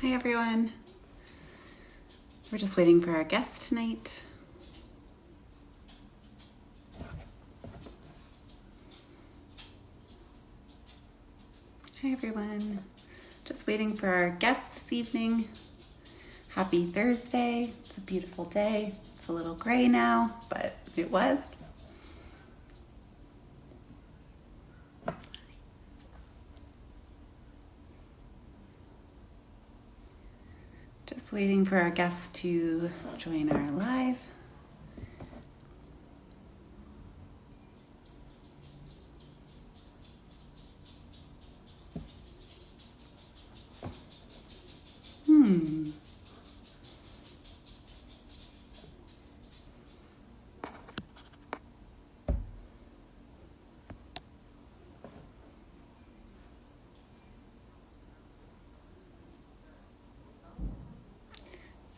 Hi everyone. We're just waiting for our guest tonight. Hi everyone. Just waiting for our guest this evening. Happy Thursday. It's a beautiful day. It's a little gray now, but it was. Just waiting for our guest to join our live.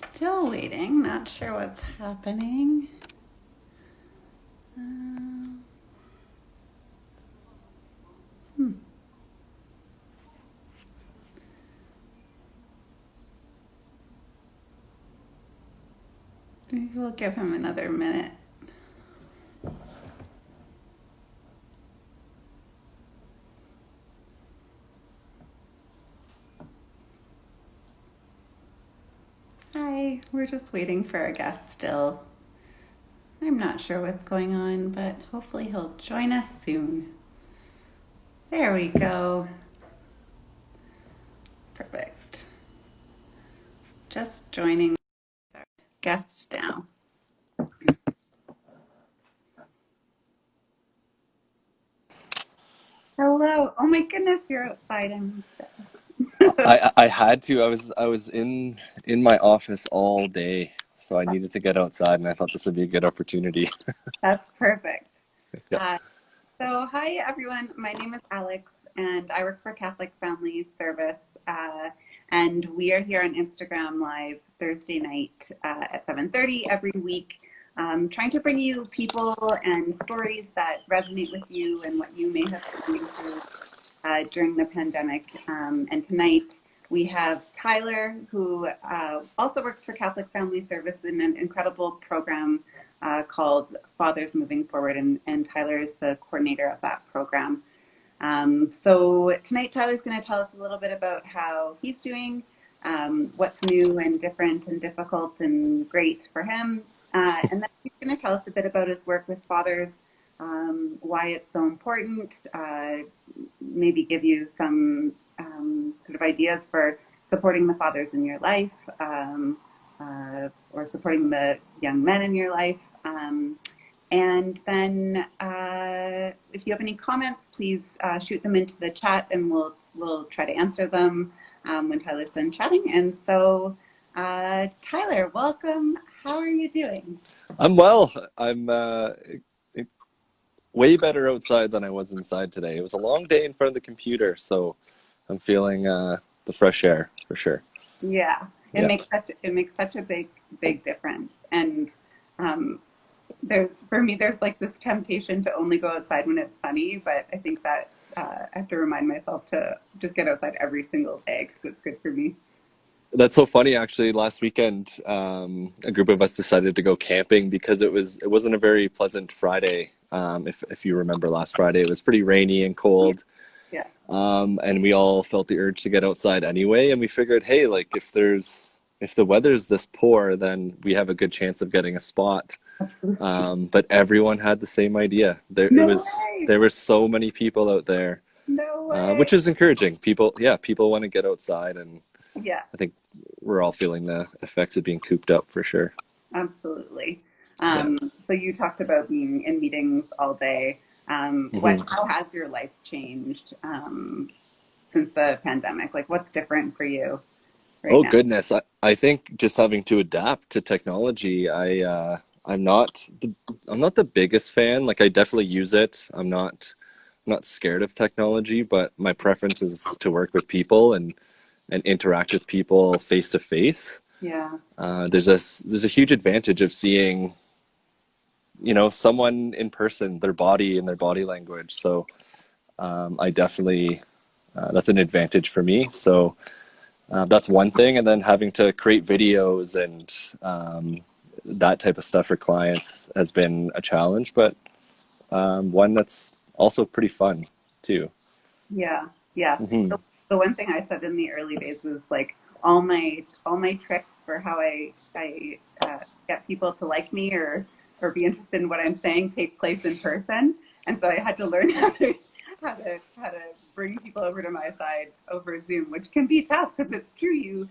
Still waiting, not sure what's happening. Maybe we'll give him another minute. Hi, we're just waiting for our guest still. I'm not sure what's going on, but hopefully he'll join us soon. There we go. Perfect. Just joining our guest now. Hello. Oh my goodness, you're outside. I had to. I was in my office all day, so I needed to get outside, and I thought this would be a good opportunity. That's perfect. Yeah. Uh, hi everyone. My name is Alex, and I work for Catholic Family Service. And we are here on Instagram Live Thursday night at 7:30 every week, trying to bring you people and stories that resonate with you and what you may have been going through during the pandemic. And tonight we have Tyler, who also works for Catholic Family Service in an incredible program called Fathers Moving Forward. And Tyler is the coordinator of that program. So tonight, Tyler's going to tell us a little bit about how he's doing, what's new and different and difficult and great for him. And then he's going to tell us a bit about his work with fathers, why it's so important, maybe give you some sort of ideas for supporting the fathers in your life, or supporting the young men in your life. And then if you have any comments, please shoot them into the chat and we'll try to answer them when Tyler's done chatting. And so, Tyler, welcome. How are you doing? I'm well. I'm way better outside than I was inside today. It was a long day in front of the computer, so I'm feeling the fresh air for sure. Yeah, Yeah. it makes such a big difference. And there's for me there's like this temptation to only go outside when it's sunny, but I think that I have to remind myself to just get outside every single day because it's good for me. That's so funny, actually. Last weekend, a group of us decided to go camping because it wasn't a very pleasant Friday. If you remember last Friday, it was pretty rainy and cold. Yeah. And we all felt the urge to get outside anyway. And we figured, hey, like if the weather's this poor, then we have a good chance of getting a spot. But everyone had the same idea. No way. There were so many people out there, No way. which is encouraging. People want to get outside, and Yeah, I think we're all feeling the effects of being cooped up for sure. absolutely. Yeah. So you talked about being in meetings all day. hmm How has your life changed since the pandemic? Like, what's different for you right Oh now? goodness, I think just having to adapt to technology. I'm not I'm not the biggest fan. Like I definitely use it. I'm not scared of technology, but my preference is to work with people and interact with people face to face. Yeah. There's a huge advantage of seeing, someone in person, their body and their body language. So I definitely that's an advantage for me. So That's one thing, and then having to create videos and that type of stuff for clients has been a challenge, but one that's also pretty fun too. Yeah, yeah. Hmm. The one thing I said in the early days was like all my tricks for how I get people to like me or be interested in what I'm saying take place in person, and so I had to learn how to bring people over to my side over Zoom, which can be tough because it's true.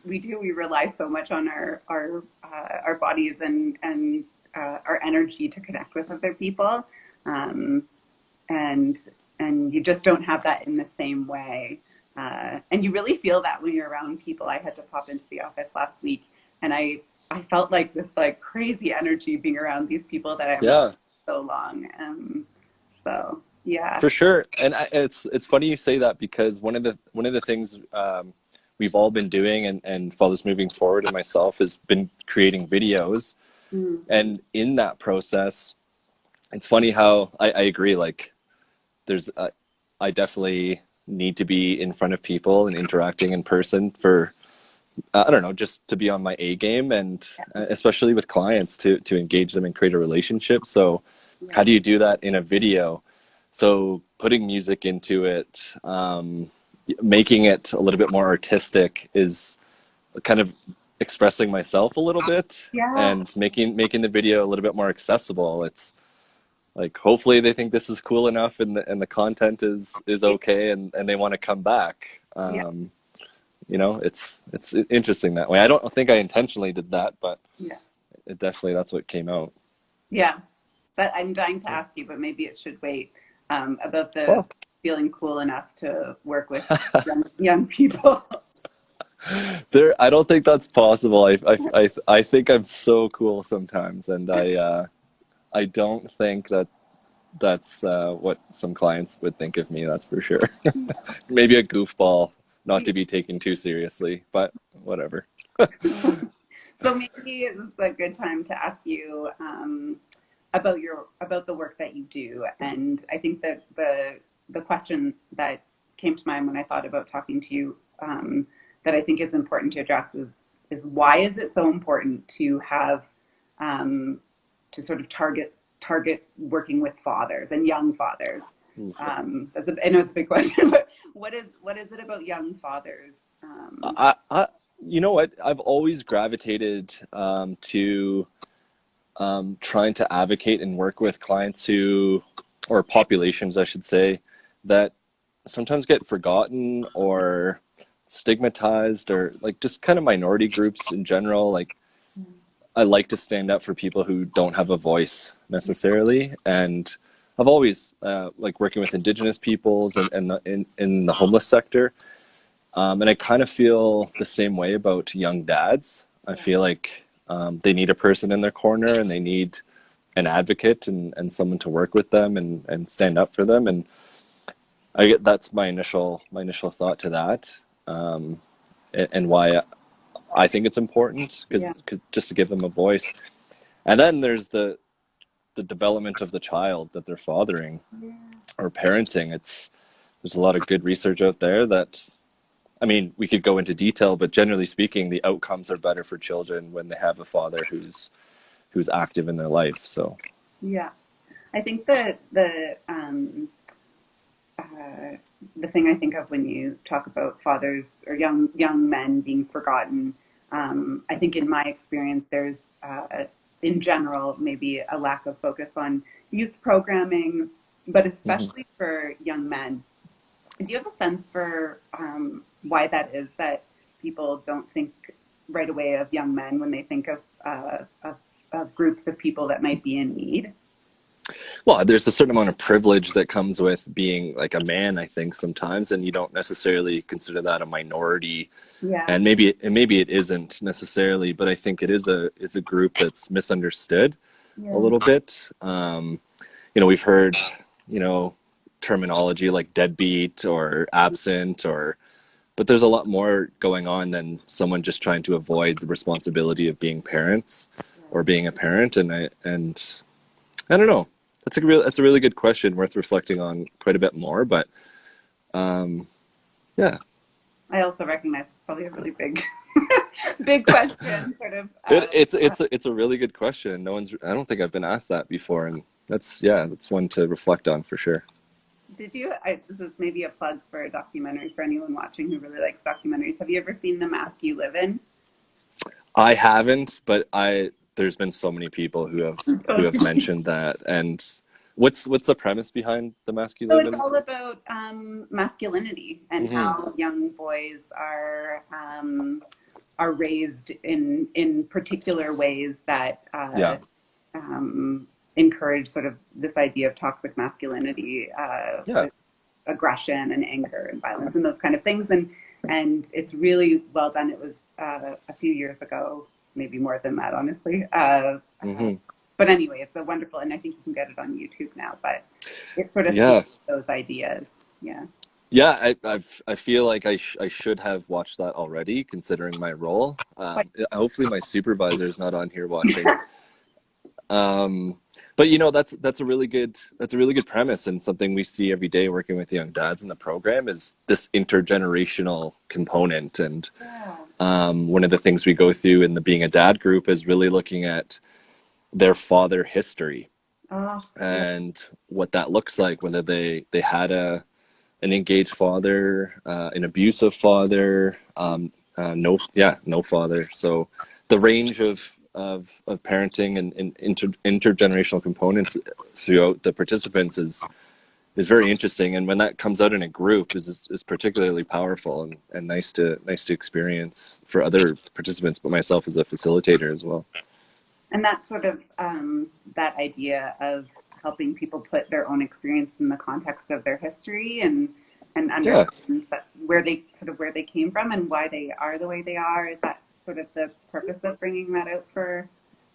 We rely so much on our bodies and our energy to connect with other people. Um, and and you just don't have that in the same way. And you really feel that when you're around people. I had to pop into the office last week, and I felt like this like crazy energy being around these people that I haven't seen Yeah, so long. So yeah. for sure. And it's funny you say that because one of the things we've all been doing, and Fathers Moving Forward and myself has been creating videos. Mm, And in that process, it's funny how I agree. Like there's I definitely need to be in front of people and interacting in person for I don't know, just to be on my A game, and especially with clients to engage them and create a relationship. So how yeah, do you do that in a video? So putting music into it, making it a little bit more artistic is kind of expressing myself a little bit yeah, and making the video a little bit more accessible. It's like hopefully they think this is cool enough and the content is yeah, okay and they want to come back. yeah, It's interesting that way. I don't think I intentionally did that, but yeah. it definitely that's what came out. Yeah. But I'm dying to ask you, but maybe it should wait. About the Well, feeling cool enough to work with young people. there I don't think that's possible. I think I'm so cool sometimes, and I don't think that's what some clients would think of me. That's for sure. Maybe a goofball, not to be taken too seriously, but whatever. So maybe it's a good time to ask you about the work that you do. And I think that the question that came to mind when I thought about talking to you, that I think is important to address is why is it so important to have um, to sort of target working with fathers and young fathers? I know it's a big question, but what is it about young fathers? I you know what? I've always gravitated to trying to advocate and work with clients who, or populations, I should say, that sometimes get forgotten or stigmatized, or like just kind of minority groups in general. Like I like to stand up for people who don't have a voice necessarily, and I've always like working with Indigenous peoples and in the homeless sector. And I kind of feel the same way about young dads. I Yeah, feel like they need a person in their corner and they need an advocate and someone to work with them and stand up for them. And I get that's my initial thought to that, and why I think it's important yeah, because just to give them a voice. And then there's the development of the child that they're fathering yeah. or parenting. There's a lot of good research out there that I mean, we could go into detail, but generally speaking, the outcomes are better for children when they have a father who's active in their life. So, Yeah. I think that uh, the thing I think of when you talk about fathers or young men being forgotten, I think in my experience, there's in general maybe a lack of focus on youth programming, but mhm. especially for young men. Do you have a sense for why that is that people don't think right away of young men when they think of groups of people that might be in need? Well, there's a certain amount of privilege that comes with being like a man, I think sometimes, and you don't necessarily consider that a minority, Yeah, and maybe it isn't necessarily, but I think it is a group that's misunderstood a yeah, little bit. We've heard, you know, terminology like deadbeat or absent or but there's a lot more going on than someone just trying to avoid the responsibility of being parents or being a parent. And I don't know. That's a really good question, worth reflecting on quite a bit more. But yeah, I also recognize it's probably a really big, big question, sort of. It's a really good question. I don't think I've been asked that before, and that's one to reflect on for sure. Did you? This is maybe a plug for a documentary for anyone watching who really likes documentaries. Have you ever seen The Mask You Live In? I haven't, but I there's been so many people who have mentioned that. And what's the premise behind the mask you So live it's in? all about masculinity and Hmm. how young boys are raised in particular ways that Yeah, encourage sort of this idea of toxic masculinity yeah. with aggression and anger and violence and those kind of things. And it's really well done. It was a few years ago, maybe more than that, honestly. Hmm. But anyway, it's a wonderful, and I think you can get it on YouTube now. But it sort of speaks Yeah, to those ideas. Yeah. yeah. I feel like I should have watched that already, considering my role. Quite. Hopefully, my supervisor is not on here watching. Um, but you know, that's a really good premise, and something we see every day working with young dads in the program is this intergenerational component. And Yeah. one of the things we go through in the Being a Dad group is really looking at their father history Oh, yeah. and what that looks like, whether they had an engaged father, an abusive father, no father. So the range of parenting and intergenerational components throughout the participants is very interesting. And when that comes out in a group is particularly powerful and nice to experience for other participants, but myself as a facilitator as well. And that sort of that idea of helping people put their own experience in the context of their history and Yeah, understand that where they came from and why they are the way they are. Is that sort of the purpose of bringing that out for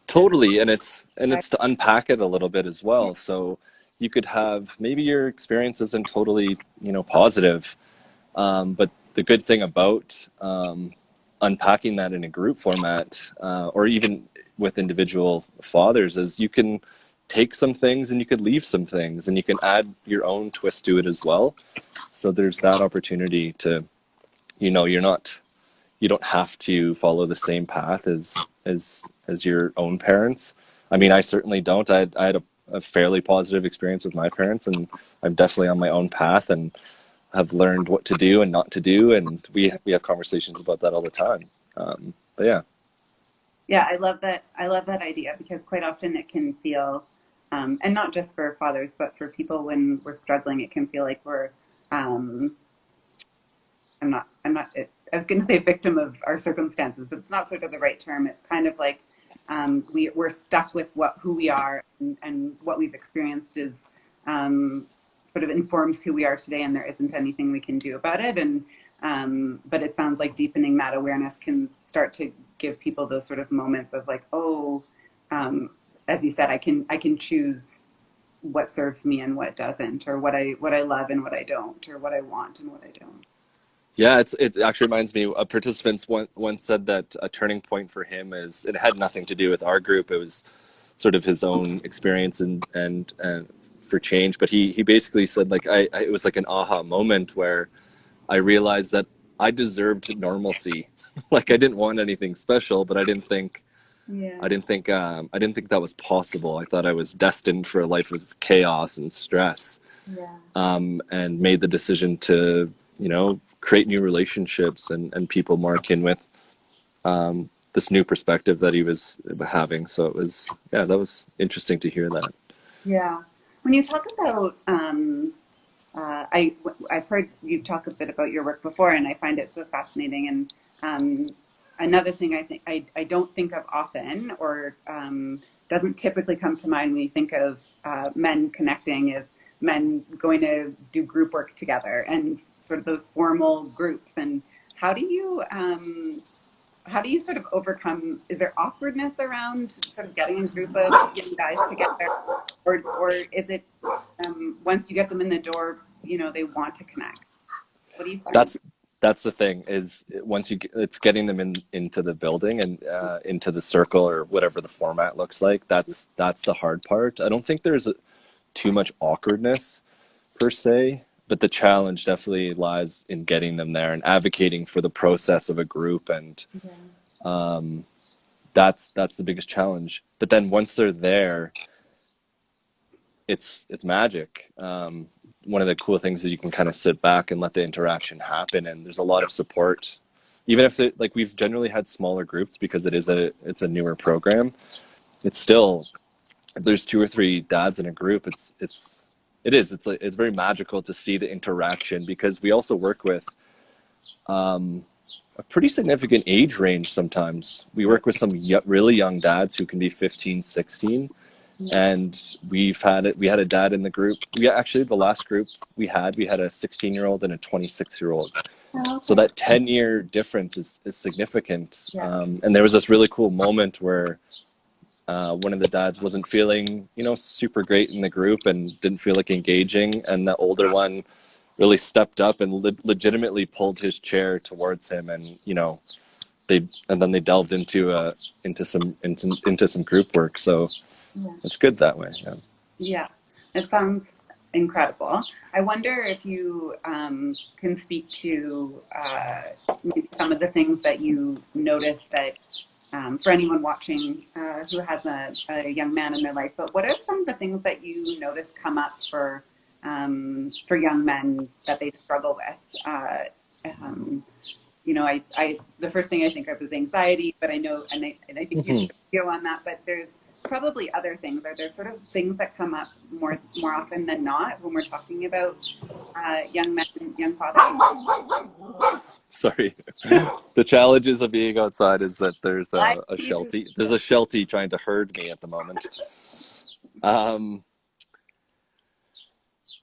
the totally. And right? it's to unpack it a little bit as well. So you could have maybe your experience isn't totally, positive. But the good thing about unpacking that in a group format, or even with individual fathers, is you can take some things and you could leave some things, and you can add your own twist to it as well. So there's that opportunity to, you're not, you don't have to follow the same path as your own parents. I mean, I certainly don't. I had a fairly positive experience with my parents, and I'm definitely on my own path, and have learned what to do and not to do, and we have conversations about that all the time. But yeah, Yeah, I love that. I love that idea because quite often it can feel, and not just for fathers, but for people when we're struggling, it can feel like we're um, I'm not, I was going to say victim of our circumstances, but it's not sort of the right term. It's kind of like we're stuck with who we are and what we've experienced is sort of informs who we are today, and there isn't anything we can do about it. And but it sounds like deepening that awareness can start to give people those sort of moments of like, oh, um, as you said, I can choose what serves me and what doesn't, or what I love and what I don't, or what I want and what I don't. yeah, it actually reminds me. A participant once said that a turning point for him is it had nothing to do with our group. It was sort of his own experience and for change. But he basically said like it was like an aha moment where I realized that I deserved normalcy. Like I didn't want anything special, but Yeah. I didn't think that was possible. I thought I was destined for a life of chaos and stress, Yeah. and made the decision to, create new relationships and people more akin with this new perspective that he was having. So it was, yeah, that was interesting to hear that. Yeah. When you talk about, I've heard you talk a bit about your work before, and I find it so fascinating. And another thing I think I don't think of often, or doesn't typically come to mind when you think of men connecting, is men going to do group work together and sort of those formal groups. And how do you how do you sort of overcome, is there awkwardness around sort of getting a group of young guys together, or is it once you get them in the door, they want to connect? What do you find? That's that's the thing is once it's getting them into the building and into the circle or whatever the format looks like. That's the hard part. I don't think there's too much awkwardness per se. but the challenge definitely lies in getting them there and advocating for the process of a group, and Yeah. that's the biggest challenge. But then once they're there, it's magic. One of the cool things is you can kind of sit back and let the interaction happen, and there's a lot of support. Even if it, like, we've generally had smaller groups because it's a newer program. It's still, if there's two or three dads in a group, it's very magical to see the interaction, because we also work with a pretty significant age range. Sometimes we work with some really young dads who can be 15, 16. Yeah. And we had a dad in the group. We actually, the last group we had a 16-year-old and a 26-year-old. Oh, So okay. that 10-year difference is significant. Yeah. And there was this really cool moment where one of the dads wasn't feeling, super great in the group and didn't feel like engaging, and the older one really stepped up and legitimately pulled his chair towards him, and then they delved into some group work. So Yeah. it's good that way. Yeah. Yeah. It sounds incredible. I wonder if you can speak to maybe some of the things that you notice that for anyone watching who has a young man in their life, but what are some of the things that you notice come up for young men that they struggle with? Um, the first thing I think of is anxiety, but I know, and I think you Hmm. did a video on that, but there's probably other things. Are there sort of things that come up more often than not when we're talking about young men, young fathers? Sorry. The challenges of being outside is that I need to. there's a sheltie trying to herd me at the moment. Um,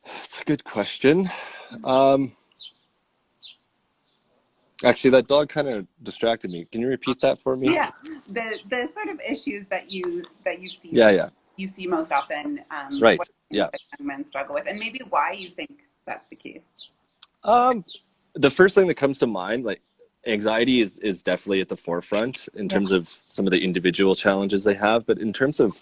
that's a good question. Um, Actually, that dog kind of distracted me. Can you repeat that for me? Yeah, the sort of issues that Yeah, yeah. you see most often, Right. what things Yeah. that young men struggle with, and maybe why you think that's the case. Um, the first thing that comes to mind, like, anxiety is definitely at the forefront in Yeah, terms of some of the individual challenges they have, but in terms of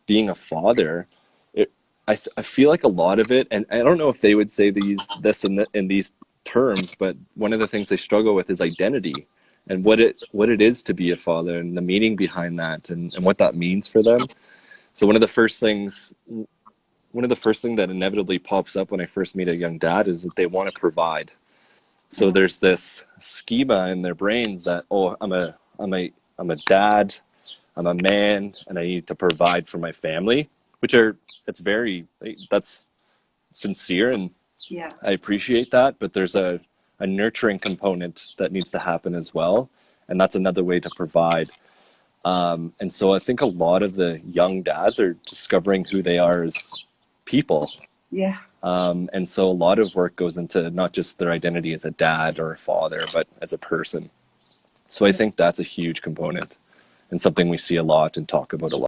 being a father, it, I feel like a lot of it, and I don't know if they would say in these terms, but one of the things they struggle with is identity, and what it is to be a father, and the meaning behind that, and what that means for them. So one of the first thing that inevitably pops up when I first meet a young dad is that they want to provide. So yeah, there's this schema in their brains that, oh, I'm a dad, I'm a man, and I need to provide for my family, which are that's sincere, and yeah, I appreciate that. But there's a nurturing component that needs to happen as well, and that's another way to provide. And so I think a lot of the young dads are discovering who they are as people. yeah. And so a lot of work goes into not just their identity as a dad or a father, but as a person. So I think that's a huge component and something we see a lot and talk about a lot.